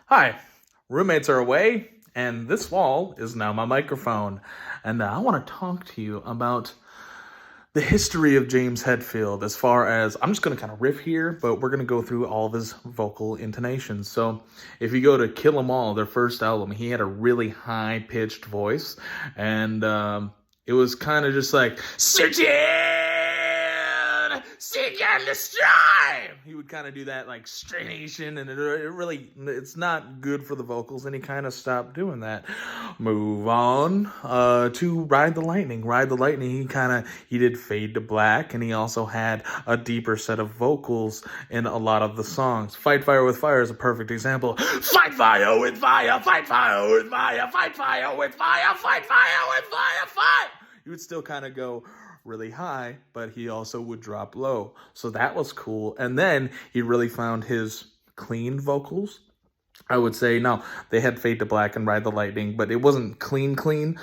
Hi, roommates are away, and this wall is now my microphone. And I want to talk to you about the history of James Hetfield as far as I'm just going to kind of riff here, but we're going to go through all of his vocal intonations. So if you go to Kill 'Em All, their first album, he had a really high pitched voice, and it was kind of just like, "Search it, seek and destroy." He would kind of do that like straination, and it's not good for the vocals, and he kind of stopped doing that. Move on to Ride the Lightning. Ride the Lightning, he did Fade to Black, and he also had a deeper set of vocals in a lot of the songs. Fight Fire with Fire is a perfect example. Fight fire with fire, fight fire with fire, fight fire with fire, fight fire with fire, fight. He would still kind of go really high, but he also would drop low. So that was cool. And then he really found his clean vocals. I would say, now, they had Fade to Black and Ride the Lightning, but it wasn't clean.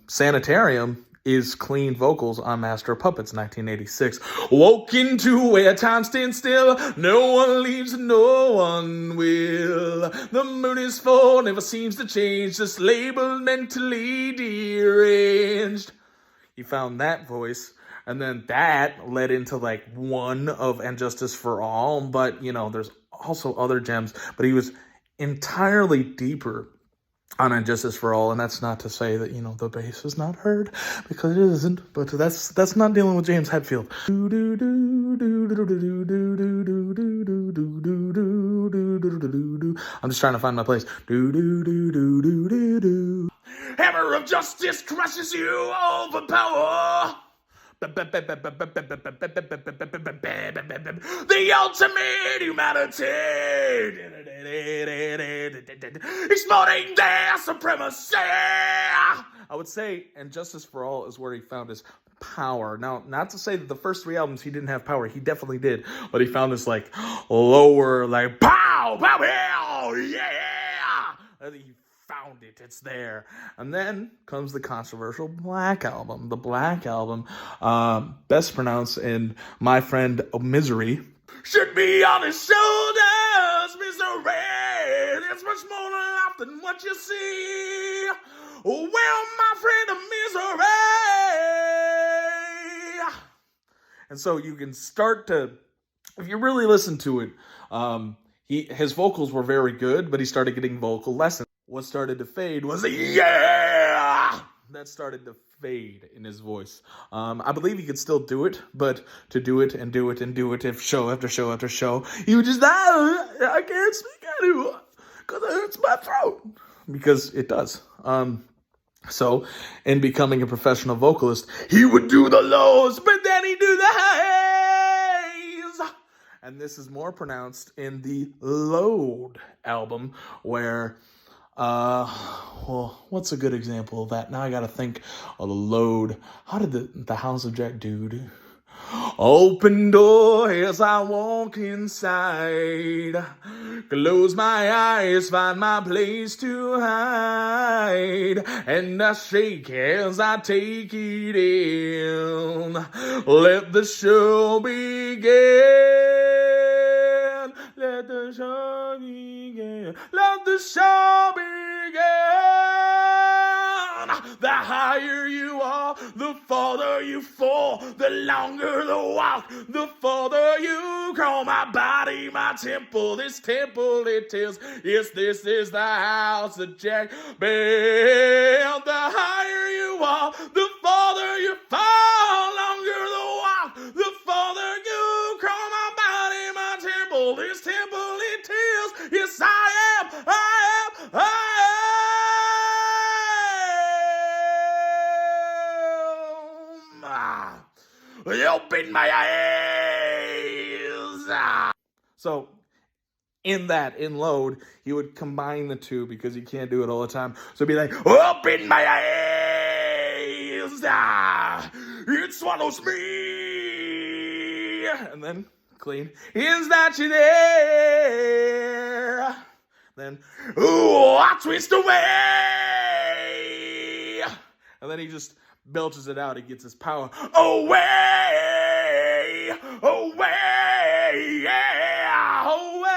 Sanitarium is clean vocals on Master of Puppets, 1986. Woke into where time stands still, no one leaves, no one will. The moon is full, never seems to change, just labeled mentally deranged. He found that voice, and then that led into like one of And Justice for All, but there's also other gems, but he was entirely deeper on And Justice for All, and that's not to say that the bass is not heard, because it isn't, but that's not dealing with James Hetfield. I'm just trying to find my place. Hammer of justice crushes you, overpower. The ultimate humanity, exploding their supremacy. I would say And Justice for All is where he found his power. Now, not to say that the first three albums he didn't have power. He definitely did. But he found this like lower, like pow, pow, pow, yeah. He found it. It's there. And then comes the controversial Black Album. The Black Album, best pronounced in My Friend Misery, should be on his shoulders. Misery, it's much more life than what you see. Well, my friend Misery. And so you can start to, if you really listen to it, his vocals were very good, but he started getting vocal lessons. What started to fade was a yeah! That started to fade in his voice. I believe he could still do it, but to do it and do it and do it if show after show after show, he would just, I can't speak anymore because it hurts my throat. Because it does. So, in becoming a professional vocalist, he would do the lows, but then he'd do the highs. And this is more pronounced in the Load album, where, what's a good example of that? Now I gotta think of the Load. How did the House of Jack do? Open door as I walk inside. Close my eyes, find my place to hide. And I shake as I take it in. Let the show begin. Let the show begin. Let the show begin. The higher you are, the farther you fall. The longer the walk, the farther you crawl. My body, my temple, this temple it is. Yes, this is the house of Jack Bell. The higher you are, the farther you fall. Longer the walk, the farther you crawl. My body, my temple, this temple it is. Yes, I am. Open my eyes. So, in Load, he would combine the two because he can't do it all the time. So it'd be like, open my eyes. It swallows me. And then clean. Is that you there? Then, ooh, I twist away. And then he just belches it out. He gets his power away, away, yeah, away.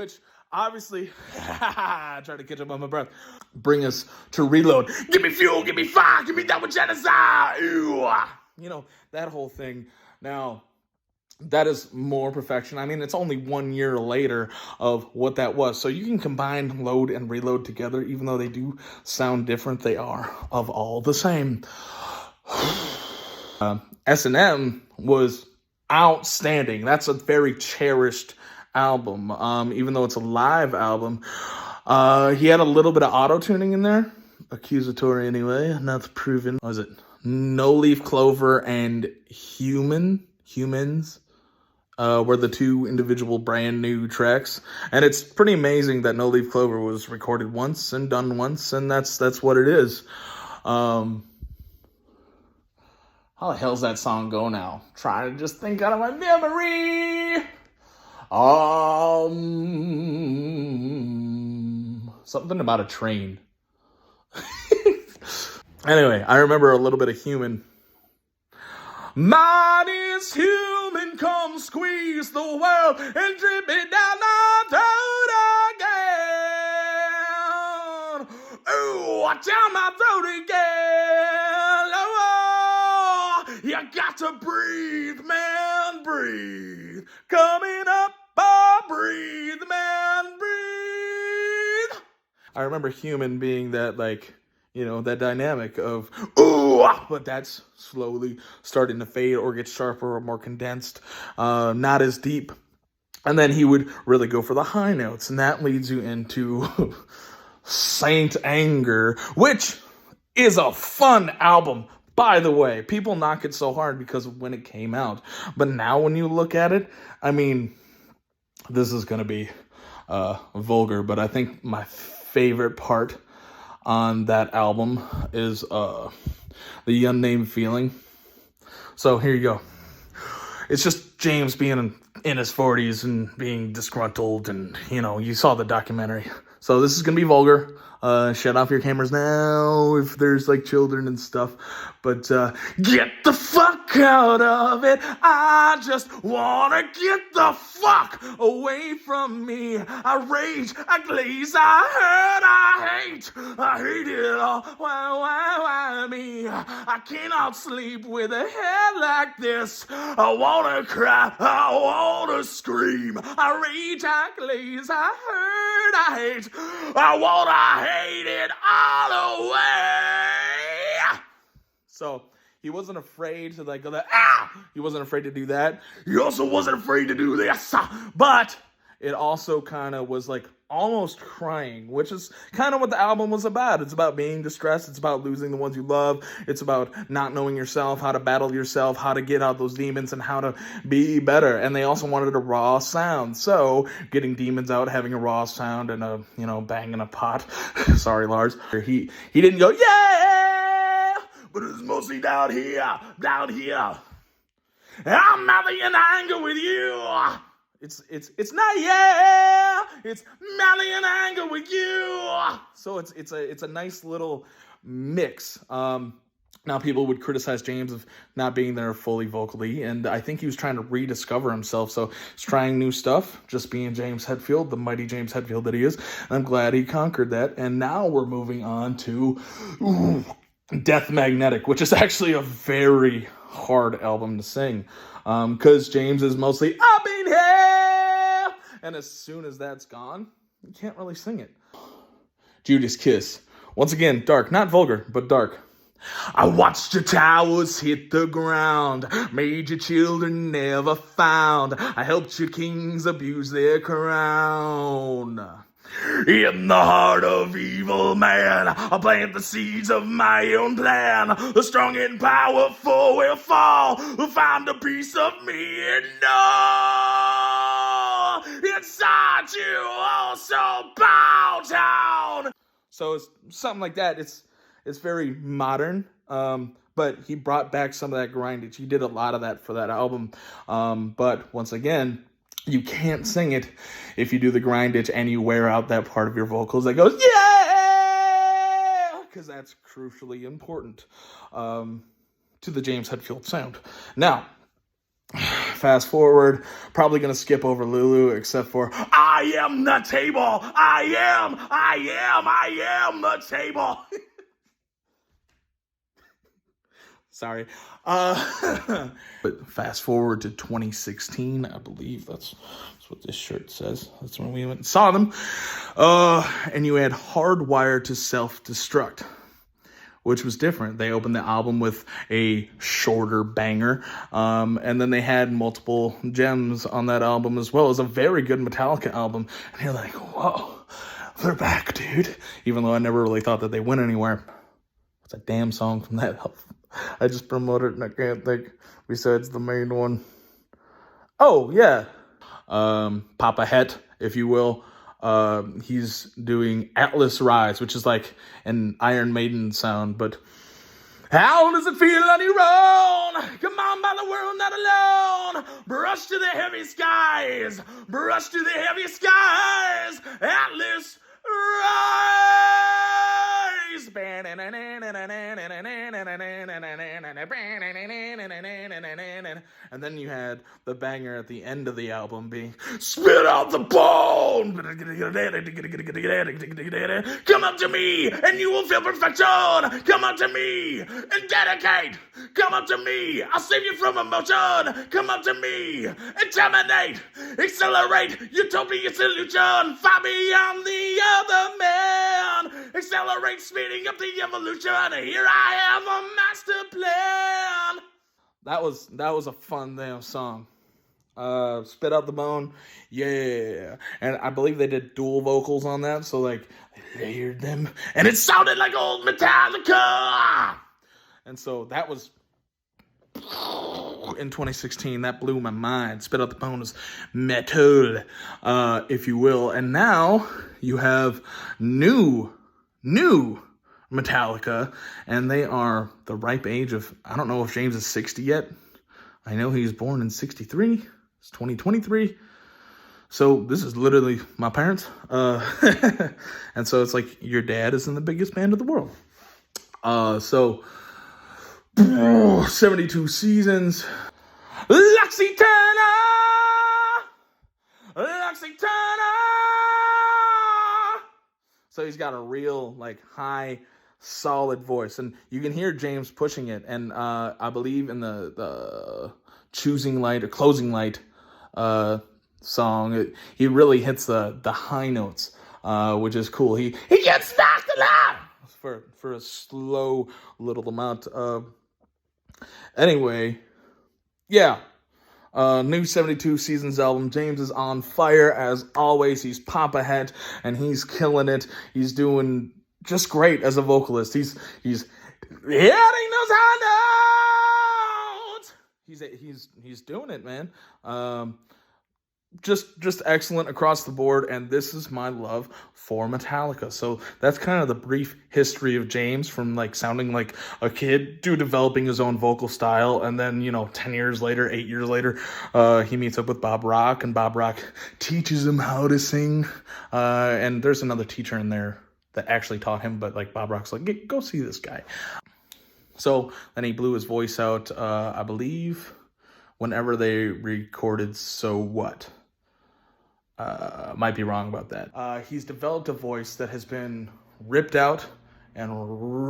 which obviously, I tried to catch up on my breath, bring us to Reload. Give me fuel, give me fire, give me that with genocide. Ew. You know, that whole thing. Now, that is more perfection. I mean, it's only 1 year later of what that was. So you can combine Load and Reload together, even though they do sound different, they are of all the same. S&M was outstanding. That's a very cherished album, even though it's a live album. He had a little bit of auto-tuning in there. Accusatory anyway, not proven. What was it? No Leaf Clover and Humans were the two individual brand new tracks. And it's pretty amazing that No Leaf Clover was recorded once and done once, and that's what it is. How the hell's that song go now? Trying to just think out of my memory. Something about a train. Anyway, I remember a little bit of Human. Mine is human, come squeeze the world and drip it down my throat again. Ooh, down my throat again. Oh, you got to breathe, man, breathe. Coming up, breathe, man, breathe. I remember Human being that, like, you know, that dynamic of, ooh, but that's slowly starting to fade or get sharper or more condensed, not as deep. And then he would really go for the high notes, and that leads you into Saint Anger, which is a fun album. By the way, people knock it so hard because of when it came out. But now when you look at it, I mean, this is going to be vulgar, but I think my favorite part on that album is The Unnamed Feeling. So here you go. It's just James being in his 40s and being disgruntled, and, you know, you saw the documentary. So this is going to be vulgar. Shut off your cameras now if there's, like, children and stuff. But get the fuck out of it. I just want to get the fuck away from me. I rage, I glaze, I hurt, I hate it all. Why me? I cannot sleep with a head like this. I want to cry, I want to scream. I rage, I glaze, I hurt, I hate. I want to hate it all away. So he wasn't afraid to, like, go that, he wasn't afraid to do that. He also wasn't afraid to do this. But it also kind of was, like, almost crying, which is kind of what the album was about. It's about being distressed. It's about losing the ones you love. It's about not knowing yourself, how to battle yourself, how to get out those demons, and how to be better. And they also wanted a raw sound. So getting demons out, having a raw sound, and a, you know, banging a pot. Sorry, Lars. He didn't go, yeah, but it's mostly down here. I'm not in anger with you. It's not, yeah, it's madly in anger with you. So it's a nice little mix. Now people would criticize James of not being there fully vocally, and I think he was trying to rediscover himself. So he's trying new stuff, just being James Hetfield, the mighty James Hetfield that he is. And I'm glad he conquered that. And now we're moving on to Death Magnetic, which is actually a very hard album to sing, because James is mostly up in here, and as soon as that's gone, you can't really sing it. Judas Kiss, once again, dark, not vulgar, but dark. I watched your towers hit the ground, made your children never found. I helped your kings abuse their crown. In the heart of evil man, I plant the seeds of my own plan. The strong and powerful will fall, will find a piece of me and know inside you also bow down. So it's something like that. It's very modern, but he brought back some of that grindage. He did a lot of that for that album, but once again, you can't sing it if you do the grindage and you wear out that part of your vocals that goes, yeah, because that's crucially important to the James Hetfield sound. Now, fast forward. Probably gonna skip over Lulu, except for I am the table. I am the table. Sorry. But fast forward to 2016, I believe that's what this shirt says. That's when we went and saw them. And you had Hardwired to Self-Destruct, which was different. They opened the album with a shorter banger, and then they had multiple gems on that album as well. It was a very good Metallica album, and you're like, whoa, they're back, dude. Even though I never really thought that they went anywhere. What's a damn song from that album? I just promoted it and I can't think besides the main one. Oh, yeah. Papa Het, if you will. He's doing Atlas Rise, which is like an Iron Maiden sound, but how does it feel on your own? Come on by the world, not alone. Brush to the heavy skies. Brush to the heavy skies. Atlas Rise. And then you had the banger at the end of the album being Spit Out the Bone. Come up to me and you will feel perfection. Come up to me and dedicate. Come up to me, I'll save you from emotion. Come up to me and terminate. Accelerate, utopia solution. Far beyond the other man. Accelerate, speeding up the evolution. Here I have a master plan. That was a fun damn song. Spit Out the Bone, yeah. And I believe they did dual vocals on that, so like they layered them, and it sounded like old Metallica. And so that was in 2016. That blew my mind. Spit Out the Bone is metal, if you will. And now you have new Metallica, and they are the ripe age of, I don't know if James is 60 yet. I know he was born in 63. It's 2023. So this is literally my parents. And so it's like your dad is in the biggest band of the world. So 72 seasons. Luxy Turner. So he's got a real like high, solid voice, and you can hear James pushing it. And I believe in the Choosing Light or Closing Light song, he really hits the high notes, which is cool. He gets back to that for a slow little amount. Anyway, yeah. New 72 Seasons album. James is on fire as always. He's Papa Het, and he's killing it. He's doing just great as a vocalist. He's hitting those high notes. He's doing it, man. Just excellent across the board, and this is my love for Metallica. So that's kind of the brief history of James, from like sounding like a kid to developing his own vocal style, and then 10 years later, 8 years later, he meets up with Bob Rock, and Bob Rock teaches him how to sing. And there's another teacher in there that actually taught him, but like Bob Rock's like, go see this guy. So then he blew his voice out, I believe, whenever they recorded So What. Might be wrong about that. He's developed a voice that has been ripped out and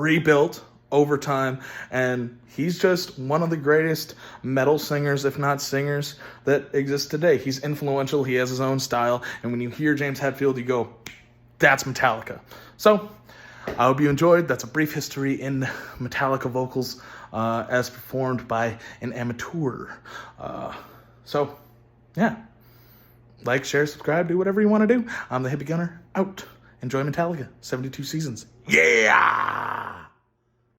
rebuilt over time, and he's just one of the greatest metal singers, if not singers, that exist today. He's influential, he has his own style, and when you hear James Hetfield, you go, that's Metallica. So, I hope you enjoyed. That's a brief history in Metallica Vocals, as performed by an amateur. So, yeah. Like, share, subscribe, do whatever you want to do. I'm the Hippie Gunner, out. Enjoy Metallica, 72 seasons. Yeah!